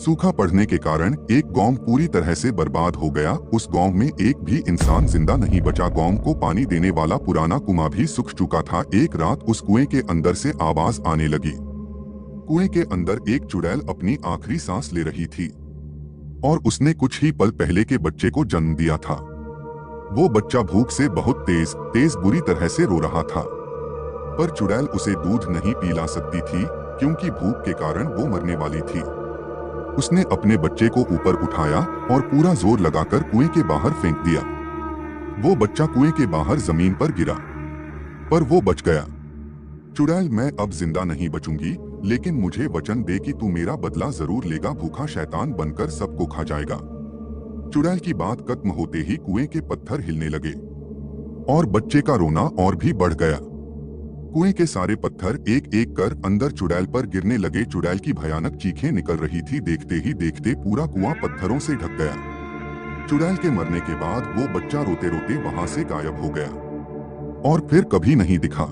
सूखा पड़ने के कारण एक गांव पूरी तरह से बर्बाद हो गया। उस गांव में एक भी इंसान जिंदा नहीं बचा। गांव को पानी देने वाला पुराना कुआं भी सूख चुका था। एक रात उस कुएं के अंदर से आवाज आने लगी। कुएं के अंदर एक चुड़ैल अपनी आखिरी सांस ले रही थी और उसने कुछ ही पल पहले के बच्चे को जन्म दिया था। वो बच्चा भूख से बहुत तेज तेज बुरी तरह से रो रहा था, पर चुड़ैल उसे दूध नहीं पिला सकती थी क्योंकि भूख के कारण वो मरने वाली थी। उसने अपने बच्चे को ऊपर उठाया और पूरा जोर लगाकर कुएं के बाहर फेंक दिया। वो बच्चा कुएं के बाहर जमीन पर गिरा, पर वो बच गया। चुड़ैल, मैं अब जिंदा नहीं बचूंगी, लेकिन मुझे वचन दे कि तू मेरा बदला जरूर लेगा। भूखा शैतान बनकर सबको खा जाएगा। चुड़ैल की बात खत्म होते ही कुएं के पत्थर हिलने लगे और बच्चे का रोना और भी बढ़ गया। कुएं के सारे पत्थर एक एक कर अंदर चुड़ैल पर गिरने लगे। चुड़ैल की भयानक चीखें निकल रही थी। देखते ही देखते पूरा कुआं पत्थरों से ढक गया। चुड़ैल के मरने के बाद वो बच्चा रोते रोते वहां से गायब हो गया और फिर कभी नहीं दिखा।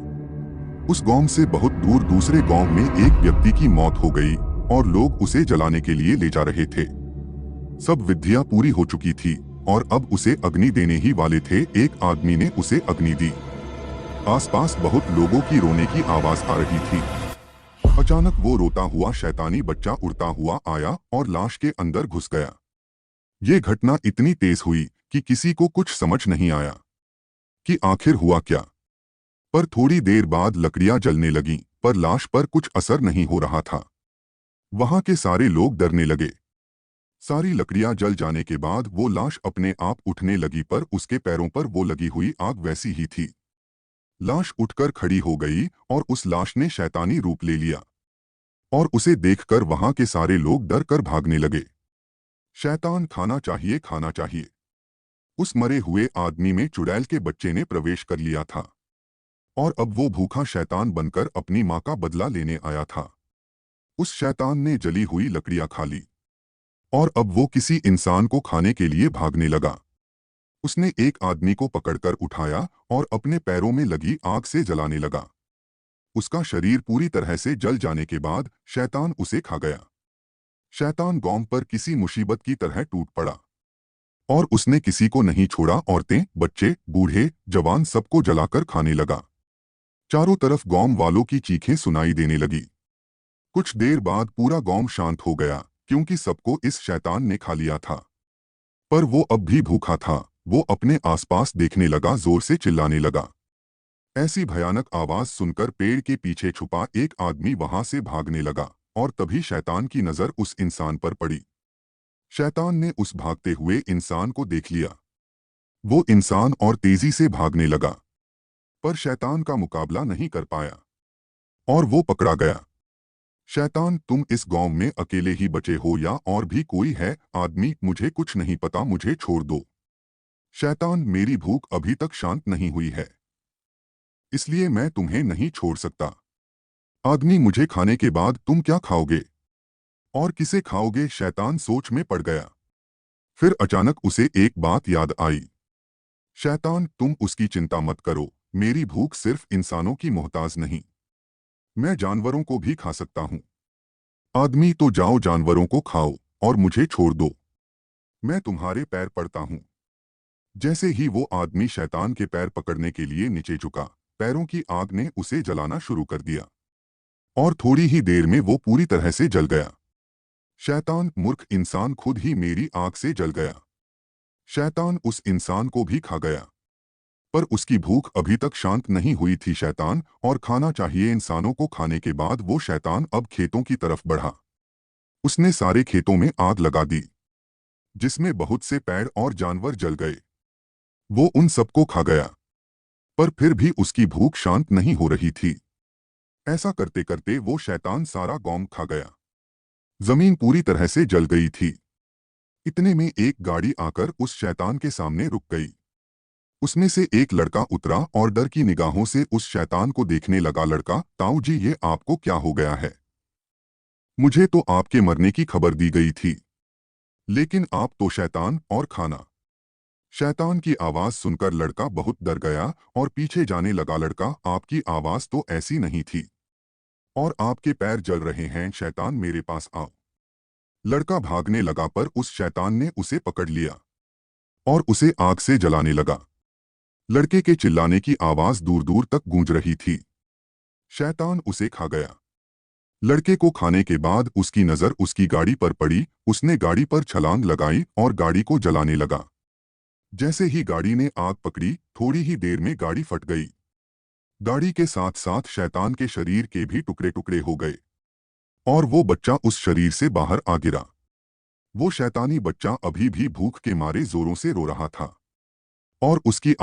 उस गांव से बहुत दूर दूसरे गांव में एक व्यक्ति की मौत हो गई और लोग उसे जलाने के लिए ले जा रहे थे। सब विधियां पूरी हो चुकी थी और अब उसे अग्नि देने ही वाले थे। एक आदमी ने उसे अग्नि दी। आसपास बहुत लोगों की रोने की आवाज आ रही थी। अचानक वो रोता हुआ शैतानी बच्चा उड़ता हुआ आया और लाश के अंदर घुस गया। ये घटना इतनी तेज हुई कि किसी को कुछ समझ नहीं आया कि आखिर हुआ क्या। पर थोड़ी देर बाद लकड़ियां जलने लगीं, पर लाश पर कुछ असर नहीं हो रहा था। वहां के सारे लोग डरने लगे। सारी लकड़ियां जल जाने के बाद वो लाश अपने आप उठने लगी, पर उसके पैरों पर वो लगी हुई आग वैसी ही थी। लाश उठकर खड़ी हो गई और उस लाश ने शैतानी रूप ले लिया और उसे देखकर वहां के सारे लोग डर कर भागने लगे। शैतान खाना चाहिए, खाना चाहिए। उस मरे हुए आदमी में चुड़ैल के बच्चे ने प्रवेश कर लिया था और अब वो भूखा शैतान बनकर अपनी मां का बदला लेने आया था। उस शैतान ने जली हुई लकड़ियां खा ली और अब वो किसी इंसान को खाने के लिए भागने लगा। उसने एक आदमी को पकड़कर उठाया और अपने पैरों में लगी आग से जलाने लगा। उसका शरीर पूरी तरह से जल जाने के बाद शैतान उसे खा गया। शैतान गांव पर किसी मुसीबत की तरह टूट पड़ा और उसने किसी को नहीं छोड़ा। औरतें, बच्चे, बूढ़े, जवान सबको जलाकर खाने लगा। चारों तरफ गांव वालों की चीखें सुनाई देने लगी। कुछ देर बाद पूरा गांव शांत हो गया क्योंकि सबको इस शैतान ने खा लिया था। पर वो अब भी भूखा था। वो अपने आसपास देखने लगा, जोर से चिल्लाने लगा। ऐसी भयानक आवाज सुनकर पेड़ के पीछे छुपा एक आदमी वहां से भागने लगा और तभी शैतान की नजर उस इंसान पर पड़ी। शैतान ने उस भागते हुए इंसान को देख लिया। वो इंसान और तेजी से भागने लगा, पर शैतान का मुकाबला नहीं कर पाया और वो पकड़ा गया। शैतान, तुम इस गांव में अकेले ही बचे हो या और भी कोई है? आदमी, मुझे कुछ नहीं पता, मुझे छोड़ दो। शैतान, मेरी भूख अभी तक शांत नहीं हुई है, इसलिए मैं तुम्हें नहीं छोड़ सकता। आदमी, मुझे खाने के बाद तुम क्या खाओगे और किसे खाओगे? शैतान सोच में पड़ गया। फिर अचानक उसे एक बात याद आई। शैतान, तुम उसकी चिंता मत करो, मेरी भूख सिर्फ इंसानों की मोहताज नहीं, मैं जानवरों को भी खा सकता हूँ। आदमी, तो जाओ जानवरों को खाओ और मुझे छोड़ दो, मैं तुम्हारे पैर पड़ता हूँ। जैसे ही वो आदमी शैतान के पैर पकड़ने के लिए नीचे झुका, पैरों की आग ने उसे जलाना शुरू कर दिया और थोड़ी ही देर में वो पूरी तरह से जल गया। शैतान, मूर्ख इंसान, खुद ही मेरी आग से जल गया। शैतान उस इंसान को भी खा गया, पर उसकी भूख अभी तक शांत नहीं हुई थी। शैतान और खाना चाहिए इंसानों को खाने के बाद वो शैतान अब खेतों की तरफ बढ़ा। उसने सारे खेतों में आग लगा दी, जिसमें बहुत से पेड़ और जानवर जल गए। वो उन सबको खा गया, पर फिर भी उसकी भूख शांत नहीं हो रही थी। ऐसा करते करते वो शैतान सारा गांव खा गया। जमीन पूरी तरह से जल गई थी। इतने में एक गाड़ी आकर उस शैतान के सामने रुक गई। उसमें से एक लड़का उतरा और डर की निगाहों से उस शैतान को देखने लगा। लड़का, ताऊ जी, ये आपको क्या हो गया है? मुझे तो आपके मरने की खबर दी गई थी, लेकिन आप तो शैतान और खाना। शैतान की आवाज सुनकर लड़का बहुत डर गया और पीछे जाने लगा। लड़का, आपकी आवाज तो ऐसी नहीं थी और आपके पैर जल रहे हैं। शैतान, मेरे पास आओ। लड़का भागने लगा पर उस शैतान ने उसे पकड़ लिया और उसे आग से जलाने लगा। लड़के के चिल्लाने की आवाज दूर दूर तक गूंज रही थी। शैतान उसे खा गया। लड़के को खाने के बाद उसकी नजर उसकी गाड़ी पर पड़ी। उसने गाड़ी पर छलांग लगाई और गाड़ी को जलाने लगा। जैसे ही गाड़ी ने आग पकड़ी, थोड़ी ही देर में गाड़ी फट गई। गाड़ी के साथ साथ शैतान के शरीर के भी टुकड़े टुकड़े हो गए और वो बच्चा उस शरीर से बाहर आ गिरा। वो शैतानी बच्चा अभी भी भूख के मारे जोरों से रो रहा था और उसकी